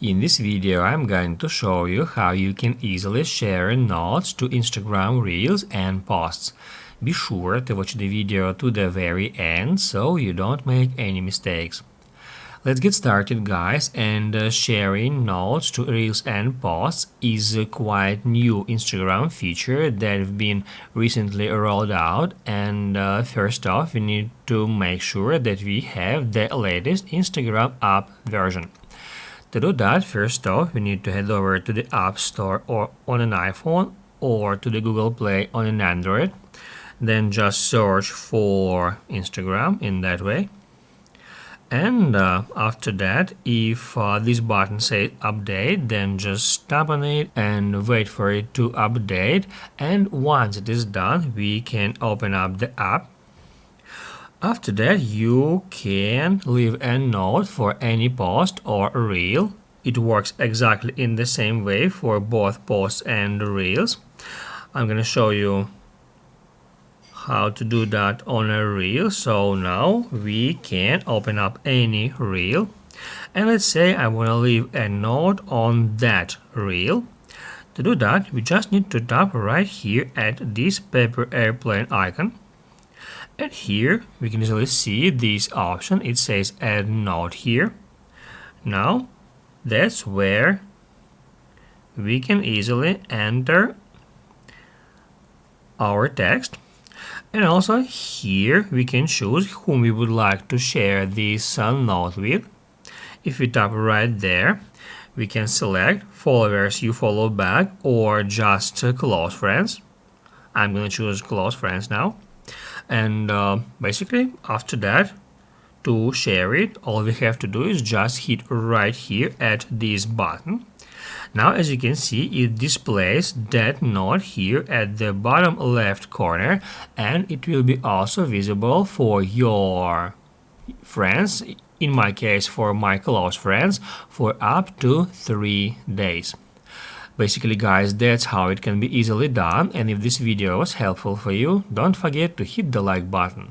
In this video, I'm going to show you how you can easily share notes to Instagram Reels and posts. Be sure to watch the video to the very end so you don't make any mistakes. Let's get started, guys, and sharing notes to Reels and posts is a quite new Instagram feature that have been recently rolled out, and first off we need to make sure that we have the latest Instagram app version. To do that, first off, we need to head over to the App Store or on an iPhone or to the Google Play on an Android. Then just search for Instagram in that way. And after that, if this button says update, then just tap on it and wait for it to update. And once it is done, we can open up the app. After that, you can leave a note for any post or reel. It works exactly in the same way for both posts and reels. I'm gonna show you how to do that on a reel. So now we can open up any reel, and let's say I want to leave a note on that reel. To do that, we just need to tap right here at this paper airplane icon. And here we can easily see this option. It says add note here. Now that's where we can easily enter our text. And also here we can choose whom we would like to share this note with. If we tap right there, we can select followers you follow back or just close friends. I'm going to choose close friends now. And basically after that, to share it, all we have to do is just hit right here at this button. Now, as you can see, it displays that note here at the bottom left corner, and it will be also visible for your friends, in my case for my close friends, for up to 3 days. Basically, guys, that's how it can be easily done, and if this video was helpful for you, don't forget to hit the like button.